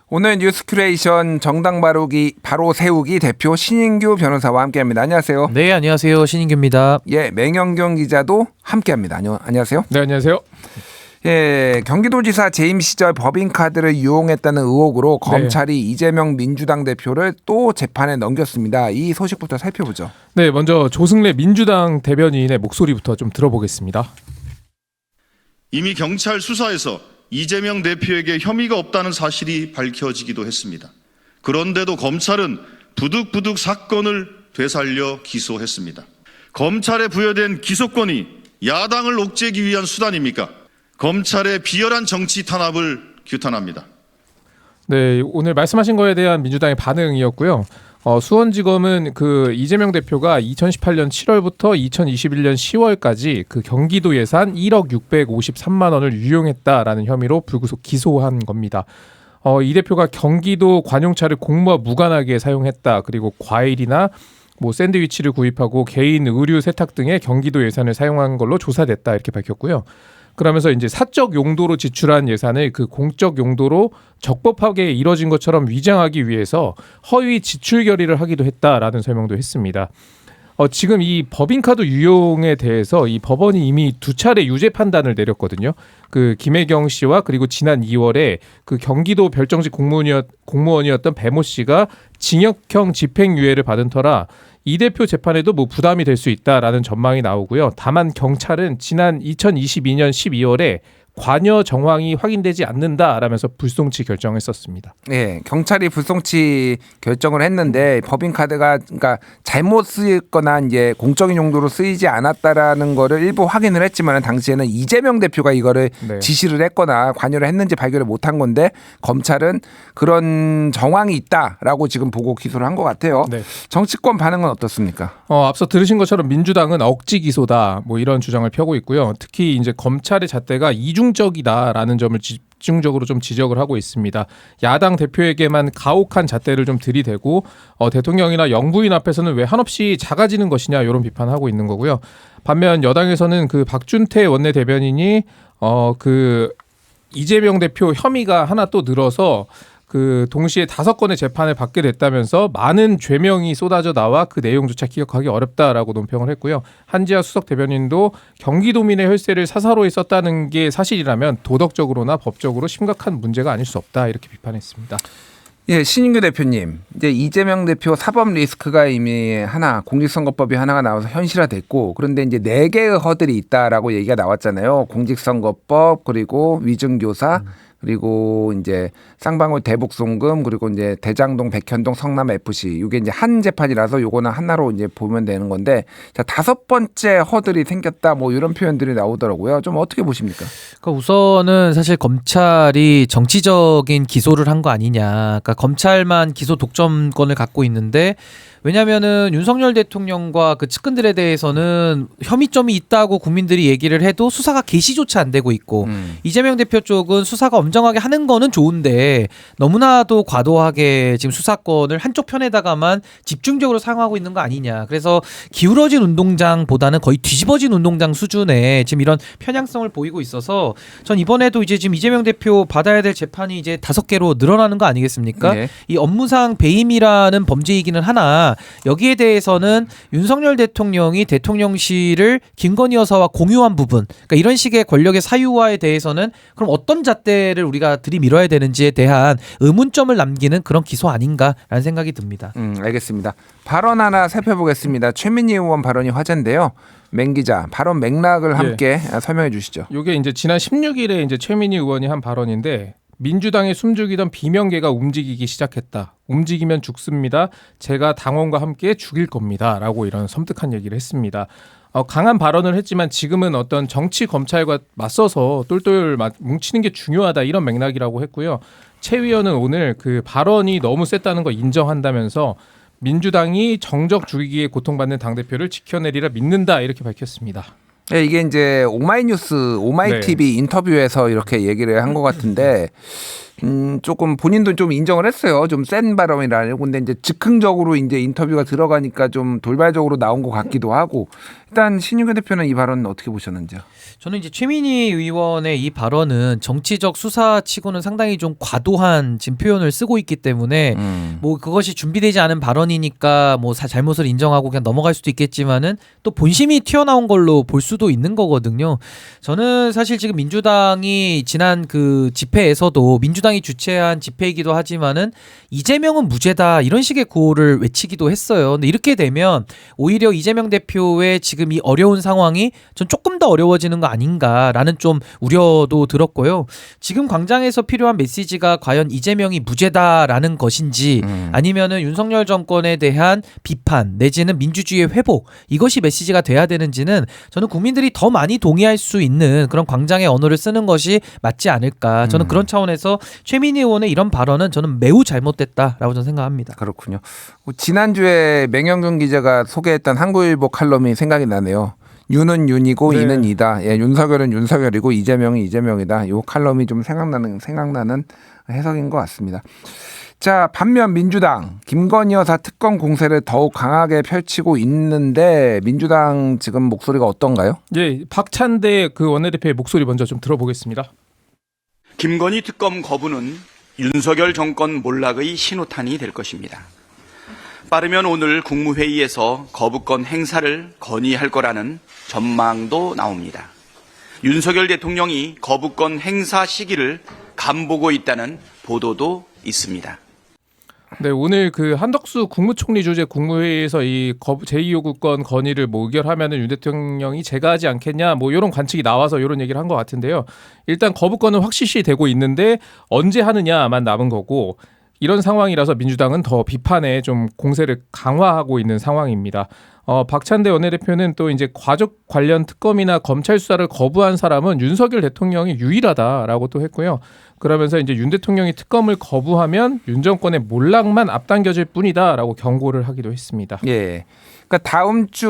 오늘 뉴스큐레이션 정당 바로 세우기 대표 신인규 변호사와 함께합니다. 안녕하세요. 네, 안녕하세요. 신인규입니다. 예, 맹영경 기자도 함께합니다. 안녕하세요. 네, 안녕하세요. 예, 경기도지사 재임 시절 법인카드를 이용했다는 의혹으로 검찰이 이재명 민주당 대표를 또 재판에 넘겼습니다. 이 소식부터 살펴보죠. 네, 먼저 조승래 민주당 대변인의 목소리부터 좀 들어보겠습니다. 이미 경찰 수사에서 이재명 대표에게 혐의가 없다는 사실이 밝혀지기도 했습니다. 그런데도 검찰은 부득부득 사건을 되살려 기소했습니다. 검찰에 부여된 기소권이 야당을 옥죄기 위한 수단입니까? 검찰의 비열한 정치 탄압을 규탄합니다. 네, 오늘 말씀하신 거에 대한 민주당의 반응이었고요. 수원지검은 그 이재명 대표가 2018년 7월부터 2021년 10월까지 그 경기도 예산 1억 653만 원을 유용했다라는 혐의로 불구속 기소한 겁니다. 이 대표가 경기도 관용차를 공무와 무관하게 사용했다. 그리고 과일이나 샌드위치를 구입하고 개인 의류 세탁 등의 경기도 예산을 사용한 걸로 조사됐다 이렇게 밝혔고요. 그러면서 이제 사적 용도로 지출한 예산을 그 공적 용도로 적법하게 이뤄진 것처럼 위장하기 위해서 허위 지출 결의를 하기도 했다라는 설명도 했습니다. 지금 이 법인카드 유용에 대해서 이 법원이 이미 2차례 유죄 판단을 내렸거든요. 그 김혜경 씨와 그리고 지난 2월에 그 경기도 별정직 공무원이었던 배모 씨가 징역형 집행유예를 받은 터라 이 대표 재판에도 부담이 될 수 있다라는 전망이 나오고요. 다만 경찰은 지난 2022년 12월에 관여 정황이 확인되지 않는다라면서 불송치 결정했었습니다. 예, 경찰이 불송치 결정을 했는데 법인카드가 그러니까 잘못 쓰였거나 이제 공적인 용도로 쓰이지 않았다라는 거를 일부 확인을 했지만 당시에는 이재명 대표가 이거를 지시를 했거나 관여를 했는지 발견을 못한 건데 검찰은 그런 정황이 있다라고 지금 보고 기소를 한 것 같아요. 네. 정치권 반응은 어떻습니까? 앞서 들으신 것처럼 민주당은 억지 기소다 이런 주장을 펴고 있고요. 특히 이제 검찰의 잣대가 이중적이다라는 점을 집중적으로 좀 지적을 하고 있습니다. 야당 대표에게만 가혹한 잣대를 좀 들이대고 대통령이나 영부인 앞에서는 왜 한없이 작아지는 것이냐 이런 비판하고 있는 거고요. 반면 여당에서는 그 박준태 원내 대변인이 그 이재명 대표 혐의가 하나 또 늘어서 그 동시에 5건의 재판을 받게 됐다면서 많은 죄명이 쏟아져 나와 그 내용조차 기억하기 어렵다라고 논평을 했고요. 한지아 수석 대변인도 경기도민의 혈세를 사사로이 썼다는 게 사실이라면 도덕적으로나 법적으로 심각한 문제가 아닐 수 없다 이렇게 비판했습니다. 예, 신인규 대표님, 이제 이재명 대표 사법 리스크가 이미 공직선거법이 하나가 나와서 현실화됐고, 그런데 이제 4개의 허들이 있다라고 얘기가 나왔잖아요. 공직선거법, 그리고 위증교사, 그리고 이제 쌍방울 대북송금, 그리고 이제 대장동, 백현동, 성남 FC. 이게 이제 한 재판이라서 요거는 하나로 이제 보면 되는 건데, 자, 5번째 허들이 생겼다, 이런 표현들이 나오더라고요. 좀 어떻게 보십니까? 그러니까 우선은 사실 검찰이 정치적인 기소를 한 거 아니냐. 그러니까 검찰만 기소 독점권을 갖고 있는데, 왜냐면은 윤석열 대통령과 그 측근들에 대해서는 혐의점이 있다고 국민들이 얘기를 해도 수사가 개시조차 안 되고 있고 이재명 대표 쪽은 수사가 엄정하게 하는 거는 좋은데 너무나도 과도하게 지금 수사권을 한쪽 편에다가만 집중적으로 사용하고 있는 거 아니냐. 그래서 기울어진 운동장보다는 거의 뒤집어진 운동장 수준의 지금 이런 편향성을 보이고 있어서 전 이번에도 이제 지금 이재명 대표 받아야 될 재판이 이제 5개로 늘어나는 거 아니겠습니까? 네. 이 업무상 배임이라는 범죄이기는 하나 여기에 대해서는 윤석열 대통령이 대통령실을 김건희 여사와 공유한 부분, 그러니까 이런 식의 권력의 사유화에 대해서는 그럼 어떤 잣대를 우리가 들이밀어야 되는지에 대한 의문점을 남기는 그런 기소 아닌가라는 생각이 듭니다. 알겠습니다. 발언 하나 살펴보겠습니다. 최민희 의원 발언이 화제인데요. 맹 기자, 발언 맥락을 함께 설명해 주시죠. 이게 이제 지난 16일에 이제 최민희 의원이 한 발언인데. 민주당에 숨죽이던 비명계가 움직이기 시작했다. 움직이면 죽습니다. 제가 당원과 함께 죽일 겁니다. 라고 이런 섬뜩한 얘기를 했습니다. 강한 발언을 했지만 지금은 어떤 정치 검찰과 맞서서 똘똘 뭉치는 게 중요하다. 이런 맥락이라고 했고요. 최 의원은 오늘 그 발언이 너무 셌다는 거 인정한다면서 민주당이 정적 죽이기에 고통받는 당대표를 지켜내리라 믿는다. 이렇게 밝혔습니다. 네, 이게 이제 오마이뉴스, 오마이TV 인터뷰에서 이렇게 얘기를 한 것 같은데 조금 본인도 좀 인정을 했어요. 좀 센 발언이라고. 근데 이제 즉흥적으로 이제 인터뷰가 들어가니까 좀 돌발적으로 나온 것 같기도 하고. 일단 신윤규 대표는 이 발언 어떻게 보셨는지요? 저는 이제 최민희 의원의 이 발언은 정치적 수사치고는 상당히 좀 과도한 지금 표현을 쓰고 있기 때문에 뭐 그것이 준비되지 않은 발언이니까 뭐 잘못을 인정하고 그냥 넘어갈 수도 있겠지만은 또 본심이 튀어나온 걸로 볼 수도 있는 거거든요. 저는 사실 지금 민주당이 지난 그 집회에서도 민주당이 주최한 집회이기도 하지만은 이재명은 무죄다 이런 식의 구호를 외치기도 했어요. 근데 이렇게 되면 오히려 이재명 대표의 지금 이 어려운 상황이 전 조금 더 어려워지는 거 아닌가라는 좀 우려도 들었고요. 지금 광장에서 필요한 메시지가 과연 이재명이 무죄다라는 것인지 아니면은 윤석열 정권에 대한 비판 내지는 민주주의의 회복 이것이 메시지가 돼야 되는지는 저는 국민들이 더 많이 동의할 수 있는 그런 광장의 언어를 쓰는 것이 맞지 않을까. 저는 그런 차원에서 최민희 의원의 이런 발언은 저는 매우 잘못됐다라고 저는 생각합니다. 그렇군요. 지난주에 맹영준 기자가 소개했던 한국일보 칼럼이 생각이 나네요. 윤은 윤이고 네. 이는 이다. 예, 윤석열은 윤석열이고 이재명이 이재명이다. 이 칼럼이 좀 생각나는 해석인 것 같습니다. 자, 반면 민주당 김건희 여사 특검 공세를 더욱 강하게 펼치고 있는데 민주당 지금 목소리가 어떤가요? 예, 박찬대 그 원내대표의 목소리 먼저 좀 들어보겠습니다. 김건희 특검 거부는 윤석열 정권 몰락의 신호탄이 될 것입니다. 빠르면 오늘 국무회의에서 거부권 행사를 건의할 거라는 전망도 나옵니다. 윤석열 대통령이 거부권 행사 시기를 간보고 있다는 보도도 있습니다. 네, 오늘 그 한덕수 국무총리 주재 국무회의에서 이 제2요구권 건의를 뭐 의결하면은 윤 대통령이 제거하지 않겠냐 뭐 이런 관측이 나와서 이런 얘기를 한 것 같은데요. 일단 거부권은 확실시 되고 있는데 언제 하느냐만 남은 거고 이런 상황이라서 민주당은 더 비판에 좀 공세를 강화하고 있는 상황입니다. 박찬대 원내대표는 또 이제 과적 관련 특검이나 검찰 수사를 거부한 사람은 윤석열 대통령이 유일하다라고 또 했고요. 그러면서 이제 윤 대통령이 특검을 거부하면 윤 정권의 몰락만 앞당겨질 뿐이다라고 경고를 하기도 했습니다. 예. 그러니까 다음 주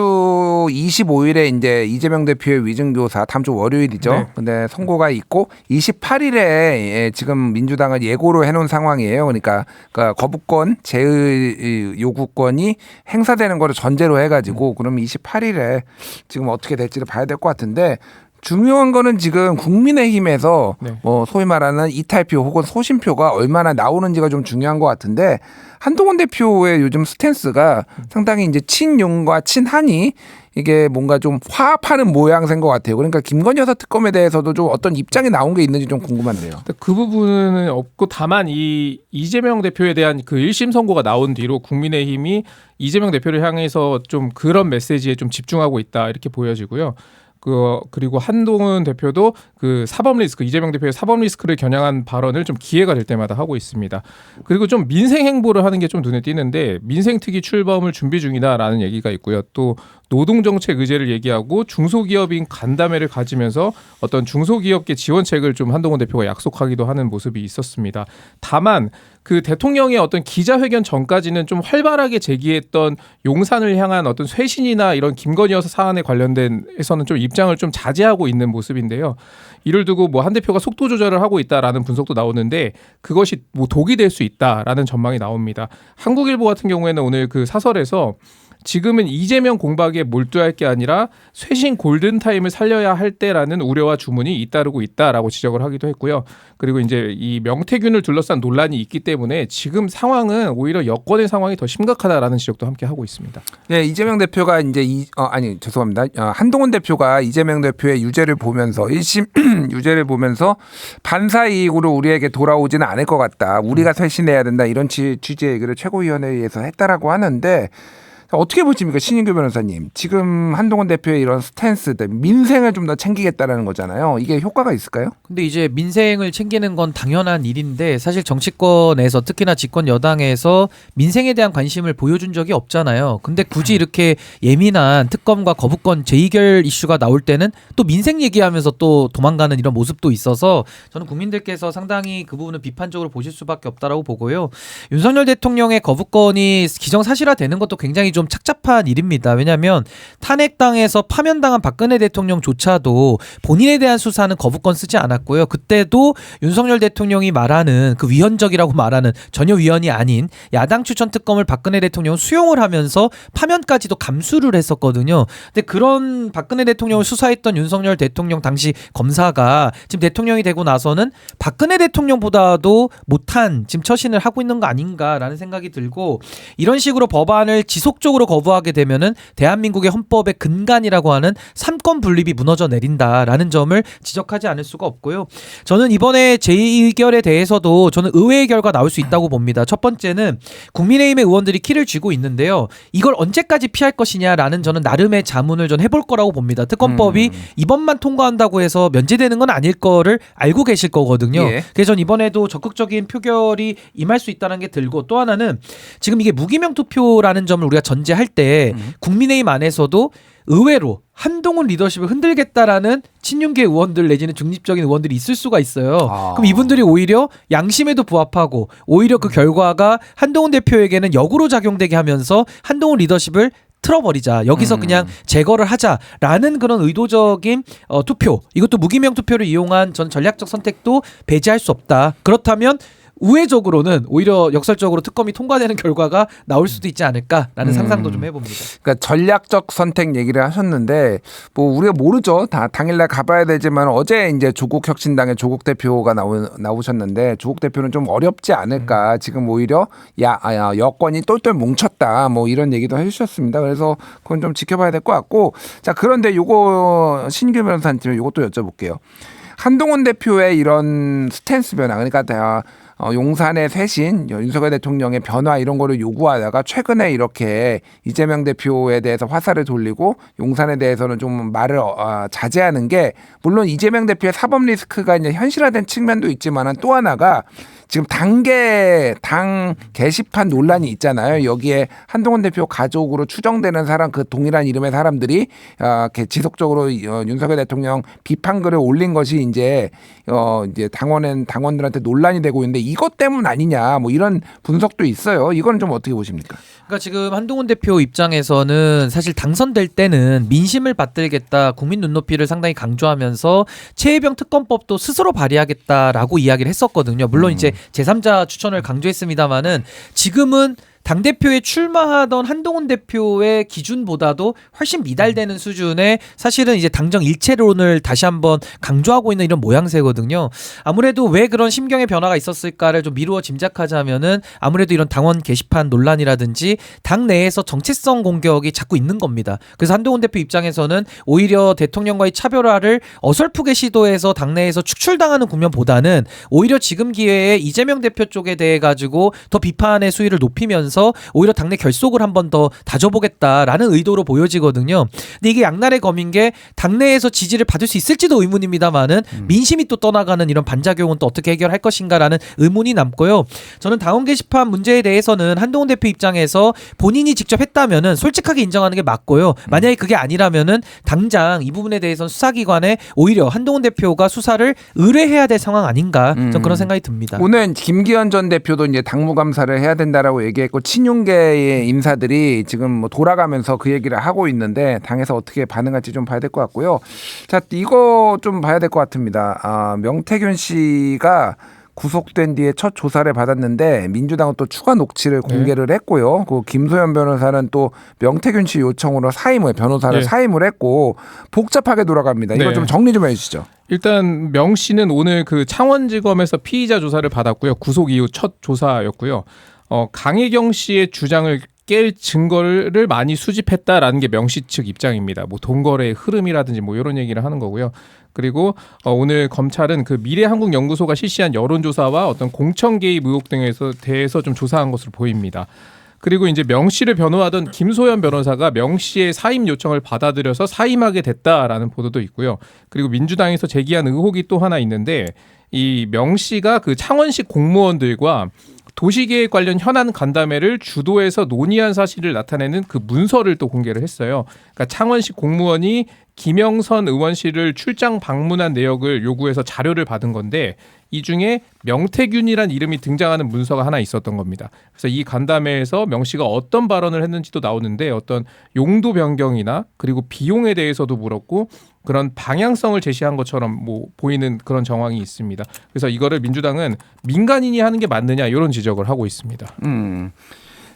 25일에 이제 이재명 대표의 위증교사 다음 주 월요일이죠. 네. 근데 선고가 있고 28일에 지금 민주당을 예고로 해놓은 상황이에요. 그러니까 거부권 제의 요구권이 행사되는 거를 전제로 해가지고 그럼 28일에 지금 어떻게 될지를 봐야 될 것 같은데. 중요한 거는 지금 국민의힘에서 네. 뭐 소위 말하는 이탈표 혹은 소신표가 얼마나 나오는지가 좀 중요한 것 같은데 한동훈 대표의 요즘 스탠스가 상당히 이제 친윤과 친한이 이게 뭔가 좀 화합하는 모양새인 것 같아요. 그러니까 김건희 여사 특검에 대해서도 좀 어떤 입장이 나온 게 있는지 좀 궁금한데요. 그 부분은 없고 다만 이 이재명 대표에 대한 그 1심 선고가 나온 뒤로 국민의힘이 이재명 대표를 향해서 좀 그런 메시지에 좀 집중하고 있다 이렇게 보여지고요. 그리고 한동훈 대표도 그 사법 리스크 이재명 대표의 사법 리스크를 겨냥한 발언을 좀 기회가 될 때마다 하고 있습니다. 그리고 좀 민생 행보를 하는 게 좀 눈에 띄는데 민생특위 출범을 준비 중이다라는 얘기가 있고요. 또 노동정책 의제를 얘기하고 중소기업인 간담회를 가지면서 어떤 중소기업계 지원책을 좀 한동훈 대표가 약속하기도 하는 모습이 있었습니다. 다만 그 대통령의 어떤 기자회견 전까지는 좀 활발하게 제기했던 용산을 향한 어떤 쇄신이나 이런 김건희 여사 사안에 관련된에서는 좀 입장을 좀 자제하고 있는 모습인데요. 이를 두고 뭐 한 대표가 속도 조절을 하고 있다라는 분석도 나오는데 그것이 뭐 독이 될 수 있다라는 전망이 나옵니다. 한국일보 같은 경우에는 오늘 그 사설에서 지금은 이재명 공박에 몰두할 게 아니라 쇄신 골든타임을 살려야 할 때라는 우려와 주문이 잇따르고 있다라고 지적을 하기도 했고요. 그리고 이제 이 명태균을 둘러싼 논란이 있기 때문에 지금 상황은 오히려 여권의 상황이 더 심각하다라는 지적도 함께 하고 있습니다. 네, 이재명 대표가 이제 죄송합니다. 한동훈 대표가 이재명 대표의 유죄를 보면서 1심 유죄를 보면서 반사 이익으로 우리에게 돌아오지는 않을 것 같다. 우리가 쇄신해야 된다. 이런 취지의 얘기를 최고위원회에서 했다라고 하는데 어떻게 보십니까, 신인규 변호사님? 지금 한동훈 대표의 이런 스탠스, 민생을 좀 더 챙기겠다라는 거잖아요. 이게 효과가 있을까요? 근데 이제 민생을 챙기는 건 당연한 일인데 사실 정치권에서 특히나 집권 여당에서 민생에 대한 관심을 보여준 적이 없잖아요. 근데 굳이 이렇게 예민한 특검과 거부권 재의결 이슈가 나올 때는 또 민생 얘기하면서 또 도망가는 이런 모습도 있어서 저는 국민들께서 상당히 그 부분을 비판적으로 보실 수밖에 없다라고 보고요. 윤석열 대통령의 거부권이 기정사실화되는 것도 굉장히 좀 좀 착잡한 일입니다. 왜냐하면 탄핵당해서 파면당한 박근혜 대통령조차도 본인에 대한 수사는 거부권 쓰지 않았고요. 그때도 윤석열 대통령이 말하는 그 위헌적이라고 말하는 전혀 위헌이 아닌 야당 추천 특검을 박근혜 대통령은 수용을 하면서 파면까지도 감수를 했었거든요. 근데 그런 박근혜 대통령을 수사했던 윤석열 대통령 당시 검사가 지금 대통령이 되고 나서는 박근혜 대통령보다도 못한 지금 처신을 하고 있는 거 아닌가라는 생각이 들고, 이런 식으로 법안을 지속적으로 거부하게 되면은 대한민국의 헌법의 근간이라고 하는 삼권 분립이 무너져 내린다라는 점을 지적하지 않을 수가 없고요. 저는 이번에 제2의결에 대해서도 저는 의외의 결과 나올 수 있다고 봅니다. 첫 번째는 국민의힘의 의원들이 키를 쥐고 있는데요. 이걸 언제까지 피할 것이냐라는 저는 나름의 자문을 전 해볼 거라고 봅니다. 특검법이 이번만 통과한다고 해서 면제되는 건 아닐 거를 알고 계실 거거든요. 예. 그래서 전 이번에도 적극적인 표결이 임할 수 있다는 게 들고, 또 하나는 지금 이게 무기명 투표라는 점을 우리가 전제할 때 국민의힘 안에서도 의외로 한동훈 리더십을 흔들겠다라는 친윤계 의원들 내지는 중립적인 의원들이 있을 수가 있어요. 그럼 이분들이 오히려 양심에도 부합하고 오히려 그 결과가 한동훈 대표에게는 역으로 작용되게 하면서 한동훈 리더십을 틀어버리자, 여기서 그냥 제거를 하자라는 그런 의도적인 투표, 이것도 무기명 투표를 이용한 전 전략적 선택도 배제할 수 없다. 그렇다면 우회적으로는 오히려 역설적으로 특검이 통과되는 결과가 나올 수도 있지 않을까라는 상상도 좀 해봅니다. 그러니까 전략적 선택 얘기를 하셨는데 뭐 우리가 모르죠. 다 당일날 가봐야 되지만 어제 이제 조국 혁신당의 조국 대표가 나오셨는데 조국 대표는 좀 어렵지 않을까. 지금 오히려 여권이 똘똘 뭉쳤다. 뭐 이런 얘기도 해주셨습니다. 그래서 그건 좀 지켜봐야 될 것 같고. 자, 그런데 요거 신규 변호사님 요것도 여쭤볼게요. 한동훈 대표의 이런 스탠스 변화, 그러니까 용산의 쇄신, 윤석열 대통령의 변화 이런 거를 요구하다가 최근에 이렇게 이재명 대표에 대해서 화살을 돌리고 용산에 대해서는 좀 말을 자제하는 게, 물론 이재명 대표의 사법 리스크가 이제 현실화된 측면도 있지만은 또 하나가 지금 당 게시판 논란이 있잖아요. 여기에 한동훈 대표 가족으로 추정되는 사람, 그 동일한 이름의 사람들이 지속적으로 윤석열 대통령 비판글을 올린 것이 이제 당원들한테 논란이 되고 있는데 이것 때문 아니냐, 뭐 이런 분석도 있어요. 이건 좀 어떻게 보십니까? 그러니까 지금 한동훈 대표 입장에서는 사실 당선될 때는 민심을 받들겠다, 국민 눈높이를 상당히 강조하면서 최혜병 특검법도 스스로 발의하겠다라고 이야기를 했었거든요. 물론 이제 제3자 추천을 강조했습니다마는 지금은 당대표에 출마하던 한동훈 대표의 기준보다도 훨씬 미달되는 수준의 사실은 이제 당정 일체론을 다시 한번 강조하고 있는 이런 모양새거든요. 아무래도 왜 그런 심경의 변화가 있었을까를 좀 미루어 짐작하자면은 아무래도 이런 당원 게시판 논란이라든지 당 내에서 정체성 공격이 자꾸 있는 겁니다. 그래서 한동훈 대표 입장에서는 오히려 대통령과의 차별화를 어설프게 시도해서 당내에서 축출당하는 국면보다는 오히려 지금 기회에 이재명 대표 쪽에 대해 가지고 더 비판의 수위를 높이면서 오히려 당내 결속을 한 번 더 다져보겠다라는 의도로 보여지거든요. 근데 이게 양날의 검인 게 당내에서 지지를 받을 수 있을지도 의문입니다만은 민심이 또 떠나가는 이런 반작용은 또 어떻게 해결할 것인가라는 의문이 남고요. 저는 당원 게시판 문제에 대해서는 한동훈 대표 입장에서 본인이 직접 했다면은 솔직하게 인정하는 게 맞고요. 만약에 그게 아니라면은 당장 이 부분에 대해서는 수사기관에 오히려 한동훈 대표가 수사를 의뢰해야 될 상황 아닌가, 전 그런 생각이 듭니다. 오늘 김기현 전 대표도 이제 당무감사를 해야 된다라고 얘기했고 친윤계의 인사들이 지금 뭐 돌아가면서 그 얘기를 하고 있는데 당에서 어떻게 반응할지 좀 봐야 될 것 같고요. 자, 이거 좀 봐야 될 것 같습니다. 명태균 씨가 구속된 뒤에 첫 조사를 받았는데 민주당은 또 추가 녹취를 공개를 했고요. 그 김소연 변호사는 또 명태균 씨 요청으로 변호사를 사임을 했고 복잡하게 돌아갑니다. 이거 좀 정리 좀 해주시죠. 일단 명 씨는 오늘 그 창원지검에서 피의자 조사를 받았고요. 구속 이후 첫 조사였고요. 강혜경 씨의 주장을 깰 증거를 많이 수집했다라는 게 명 씨 측 입장입니다. 뭐 돈거래의 흐름이라든지 뭐 이런 얘기를 하는 거고요. 그리고 오늘 검찰은 그 미래한국연구소가 실시한 여론조사와 어떤 공천 개입 의혹 등에 대해서 좀 조사한 것으로 보입니다. 그리고 이제 명 씨를 변호하던 김소연 변호사가 명 씨의 사임 요청을 받아들여서 사임하게 됐다라는 보도도 있고요. 그리고 민주당에서 제기한 의혹이 또 하나 있는데, 이 명 씨가 그 창원시 공무원들과 도시계획 관련 현안 간담회를 주도해서 논의한 사실을 나타내는 그 문서를 또 공개를 했어요. 그러니까 창원시 공무원이 김영선 의원실을 출장 방문한 내역을 요구해서 자료를 받은 건데, 이 중에 명태균이란 이름이 등장하는 문서가 하나 있었던 겁니다. 그래서 이 간담회에서 명 씨가 어떤 발언을 했는지도 나오는데 어떤 용도 변경이나 그리고 비용에 대해서도 물었고 그런 방향성을 제시한 것처럼 뭐 보이는 그런 정황이 있습니다. 그래서 이거를 민주당은 민간인이 하는 게 맞느냐 이런 지적을 하고 있습니다.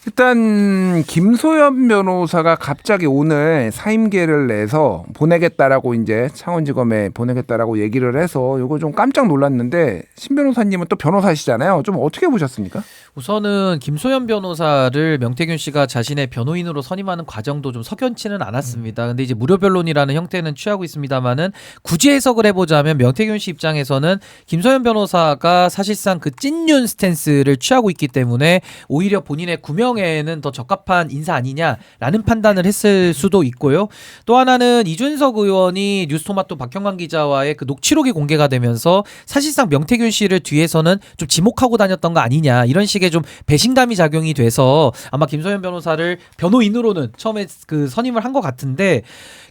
일단 김소연 변호사가 갑자기 오늘 사임계를 내서 보내겠다라고 이제 창원지검에 보내겠다라고 얘기를 해서 이거 좀 깜짝 놀랐는데 신 변호사님은 또 변호사시잖아요. 좀 어떻게 보셨습니까? 우선은 김소연 변호사를 명태균 씨가 자신의 변호인으로 선임하는 과정도 좀 석연치는 않았습니다. 근데 이제 무료 변론이라는 형태는 취하고 있습니다만은 굳이 해석을 해보자면 명태균 씨 입장에서는 김소연 변호사가 사실상 그 찐윤 스탠스를 취하고 있기 때문에 오히려 본인의 구명에는 더 적합한 인사 아니냐라는 판단을 했을 수도 있고요. 또 하나는 이준석 의원이 뉴스토마토 박형광 기자와의 그 녹취록이 공개가 되면서 사실상 명태균 씨를 뒤에서는 좀 지목하고 다녔던 거 아니냐 이런 식의 좀 배신감이 작용이 돼서 아마 김소연 변호사를 변호인으로는 처음에 그 선임을 한 것 같은데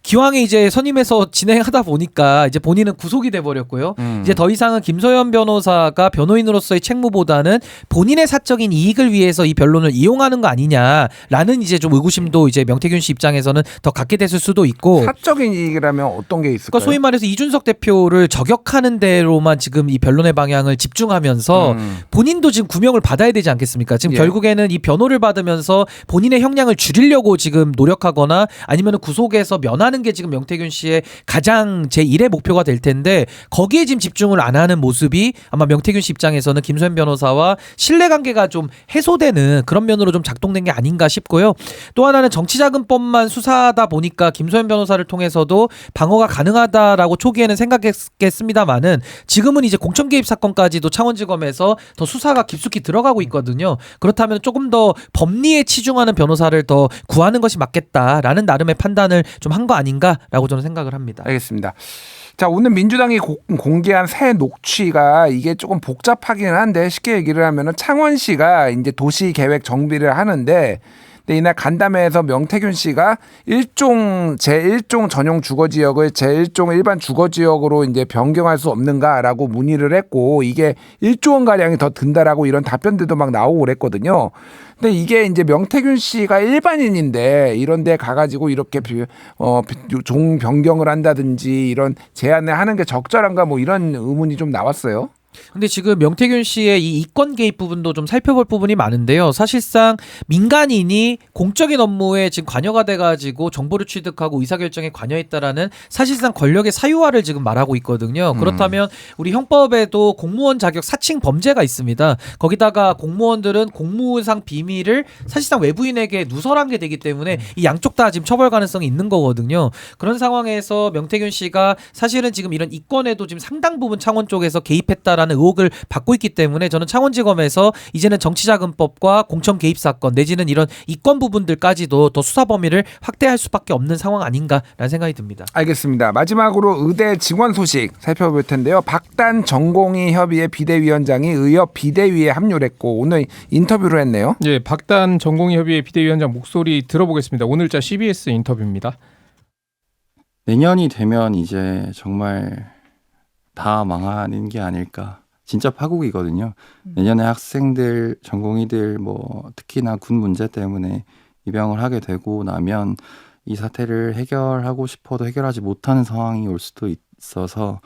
기왕에 이제 선임해서 진행하다 보니까 이제 본인은 구속이 돼 버렸고요. 이제 더 이상은 김소연 변호사가 변호인으로서의 책무보다는 본인의 사적인 이익을 위해서 이 변론을 이용하는 거 아니냐라는 이제 좀 의구심도 이제 명태균 씨 입장에서는 더 갖게 됐을 수도 있고. 사적인 이익이라면 어떤 게 있을까요? 그러니까 소위 말해서 이준석 대표를 저격하는 데로만 지금 이 변론의 방향을 집중하면서 본인도 지금 구명을 받아야 되지 않겠습니까? 지금 예. 결국에는 이 변호를 받으면서 본인의 형량을 줄이려고 지금 노력하거나 아니면 구속에서 면하는 게 지금 명태균 씨의 가장 제1의 목표가 될 텐데 거기에 지금 집중을 안 하는 모습이 아마 명태균 씨 입장에서는 김소연 변호사와 신뢰관계가 좀 해소되는 그런 면으로 좀 작동된 게 아닌가 싶고요. 또 하나는 정치자금법만 수사하다 보니까 김소연 변호사를 통해서도 방어가 가능하다라고 초기에는 생각했겠습니다만은 지금은 이제 공천 개입 사건까지도 창원지검에서 더 수사가 깊숙이 들어가고 있거든요. 그렇다면 조금 더 법리에 치중하는 변호사를 더 구하는 것이 맞겠다라는 나름의 판단을 좀 한 거 아닌가라고 저는 생각을 합니다. 알겠습니다. 자, 오늘 민주당이 공개한 새 녹취가 이게 조금 복잡하긴 한데 쉽게 얘기를 하면은 창원시가 이제 도시 계획 정비를 하는데 근데 이날 간담회에서 명태균 씨가 제1종 전용 주거지역을 제1종 일반 주거지역으로 이제 변경할 수 없는가라고 문의를 했고 이게 1조 원 가량이 더 든다라고 이런 답변들도 막 나오고 그랬거든요. 근데 이게 이제 명태균 씨가 일반인인데 이런 데 가가지고 이렇게 종 변경을 한다든지 이런 제안을 하는 게 적절한가 뭐 이런 의문이 좀 나왔어요. 근데 지금 명태균 씨의 이 이권 개입 부분도 좀 살펴볼 부분이 많은데요. 사실상 민간인이 공적인 업무에 지금 관여가 돼가지고 정보를 취득하고 의사결정에 관여했다라는 사실상 권력의 사유화를 지금 말하고 있거든요. 그렇다면 우리 형법에도 공무원 자격 사칭 범죄가 있습니다. 거기다가 공무원들은 공무상 비밀을 사실상 외부인에게 누설한 게 되기 때문에 이 양쪽 다 지금 처벌 가능성이 있는 거거든요. 그런 상황에서 명태균 씨가 사실은 지금 이런 이권에도 지금 상당 부분 창원 쪽에서 개입했다라는 의혹을 받고 있기 때문에 저는 창원지검에서 이제는 정치자금법과 공천 개입 사건 내지는 이런 이권 부분들까지도 더 수사 범위를 확대할 수밖에 없는 상황 아닌가라는 생각이 듭니다. 알겠습니다. 마지막으로 의대 증원 소식 살펴볼 텐데요. 박단 전공의 협의회 비대위원장이 의협 비대위에 합류를 했고 오늘 인터뷰를 했네요. 예, 박단 전공의 협의회 비대위원장 목소리 들어보겠습니다. 오늘자 CBS 인터뷰입니다. 내년이 되면 이제 정말 다 망하는 게 아닐까. 진짜 파국이거든요. 내년에 학생들, 전공의들 뭐 특히나 군 문제 때문에 입양을 하게 되고 나면 이 사태를 해결하고 싶어도 해결하지 못하는 상황이 올 수도 있어서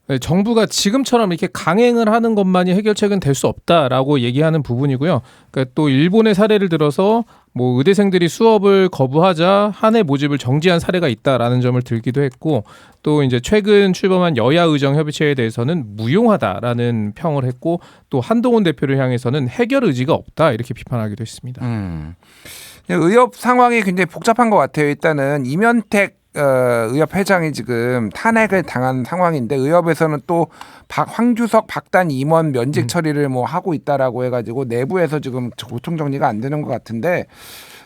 네, 정부가 지금처럼 이렇게 강행을 하는 것만이 해결책은 될 수 없다라고 얘기하는 부분이고요. 그러니까 또 일본의 사례를 들어서 뭐 의대생들이 수업을 거부하자 한 해 모집을 정지한 사례가 있다라는 점을 들기도 했고 또 이제 최근 출범한 여야 의정 협의체에 대해서는 무용하다라는 평을 했고 또 한동훈 대표를 향해서는 해결 의지가 없다 이렇게 비판하기도 했습니다. 의협 상황이 굉장히 복잡한 것 같아요. 일단은 이면택 의협 회장이 지금 탄핵을 당한 상황인데 의협에서는 또 황주석 박단 임원 면직 처리를 뭐 하고 있다라고 해가지고 내부에서 지금 고통 정리가 안 되는 것 같은데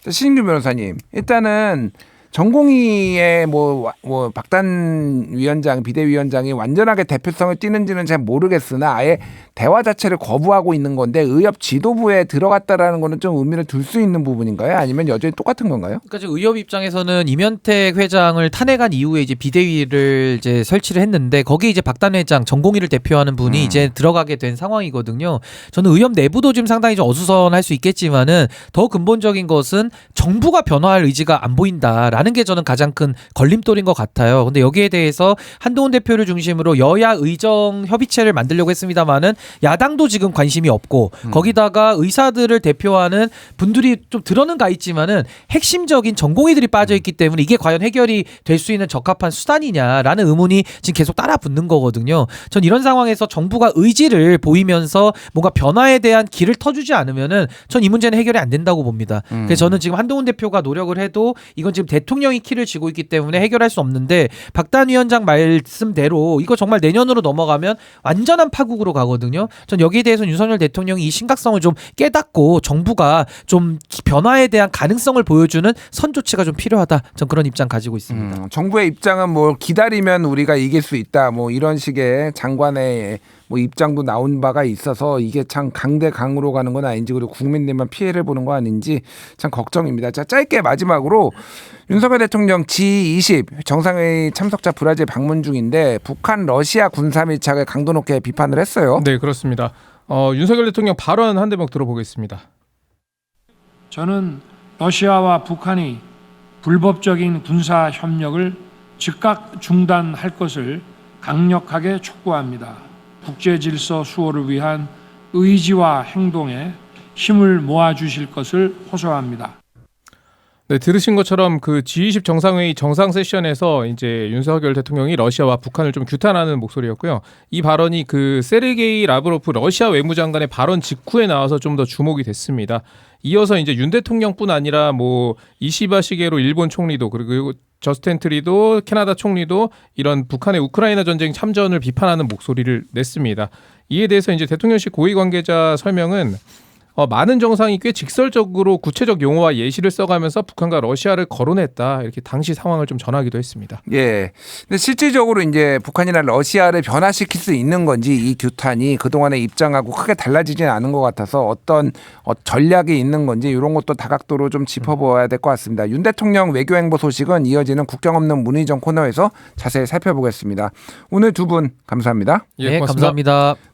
신인규 변호사님 일단은 전공의의 뭐 박단 위원장, 비대위원장이 완전하게 대표성을 띠는지는 잘 모르겠으나 아예 대화 자체를 거부하고 있는 건데 의협 지도부에 들어갔다라는 거는 좀 의미를 둘 수 있는 부분인가요? 아니면 여전히 똑같은 건가요? 그러니까 지금 의협 입장에서는 이면택 회장을 탄핵한 이후에 이제 비대위를 이제 설치를 했는데 거기 이제 박단 회장 전공의를 대표하는 분이 이제 들어가게 된 상황이거든요. 저는 의협 내부도 지금 상당히 좀 어수선할 수 있겠지만은 더 근본적인 것은 정부가 변화할 의지가 안 보인다라는 게 저는 가장 큰 걸림돌인 것 같아요. 근데 여기에 대해서 한동훈 대표를 중심으로 여야 의정 협의체를 만들려고 했습니다만은 야당도 지금 관심이 없고 거기다가 의사들을 대표하는 분들이 좀 들어는 가 있지만은 핵심적인 전공의들이 빠져 있기 때문에 이게 과연 해결이 될 수 있는 적합한 수단이냐라는 의문이 지금 계속 따라 붙는 거거든요. 전 이런 상황에서 정부가 의지를 보이면서 뭔가 변화에 대한 길을 터주지 않으면은 전 이 문제는 해결이 안 된다고 봅니다. 그래서 저는 지금 한동훈 대표가 노력을 해도 이건 지금 대통령이 키를 쥐고 있기 때문에 해결할 수 없는데 박단 위원장 말씀대로 이거 정말 내년으로 넘어가면 완전한 파국으로 가거든요. 전 여기에 대해서는 윤석열 대통령이 이 심각성을 좀 깨닫고 정부가 좀 변화에 대한 가능성을 보여주는 선조치가 좀 필요하다. 전 그런 입장 가지고 있습니다. 정부의 입장은 뭐 기다리면 우리가 이길 수 있다. 뭐 이런 식의 장관의 뭐 입장도 나온 바가 있어서 이게 참 강대강으로 가는 건 아닌지 그리고 국민들만 피해를 보는 거 아닌지 참 걱정입니다. 자, 짧게 마지막으로 윤석열 대통령 G20 정상회의 참석자 브라질 방문 중인데 북한 러시아 군사 밀착을 강도 높게 비판을 했어요. 네, 그렇습니다. 윤석열 대통령 발언 한 대목 들어보겠습니다. 저는 러시아와 북한이 불법적인 군사 협력을 즉각 중단할 것을 강력하게 촉구합니다. 국제 질서 수호를 위한 의지와 행동에 힘을 모아주실 것을 호소합니다. 네, 들으신 것처럼 그 G20 정상회의 정상 세션에서 이제 윤석열 대통령이 러시아와 북한을 좀 규탄하는 목소리였고요. 이 발언이 그 세르게이 라브로프 러시아 외무장관의 발언 직후에 나와서 좀 더 주목이 됐습니다. 이어서 이제 윤 대통령뿐 아니라 뭐 이시바 시게로 일본 총리도 그리고 저스틴 트리도 캐나다 총리도 이런 북한의 우크라이나 전쟁 참전을 비판하는 목소리를 냈습니다. 이에 대해서 이제 대통령실 고위 관계자 설명은 많은 정상이 꽤 직설적으로 구체적 용어와 예시를 써가면서 북한과 러시아를 거론했다. 이렇게 당시 상황을 좀 전하기도 했습니다. 예. 근데 실질적으로 이제 북한이나 러시아를 변화시킬 수 있는 건지 이 규탄이 그동안의 입장하고 크게 달라지진 않은 것 같아서 어떤 전략이 있는 건지 이런 것도 다각도로 좀 짚어보아야 될 것 같습니다. 윤 대통령 외교행보 소식은 이어지는 국경 없는 문의정 코너에서 자세히 살펴보겠습니다. 오늘 두 분 감사합니다. 예, 네, 고맙습니다. 감사합니다.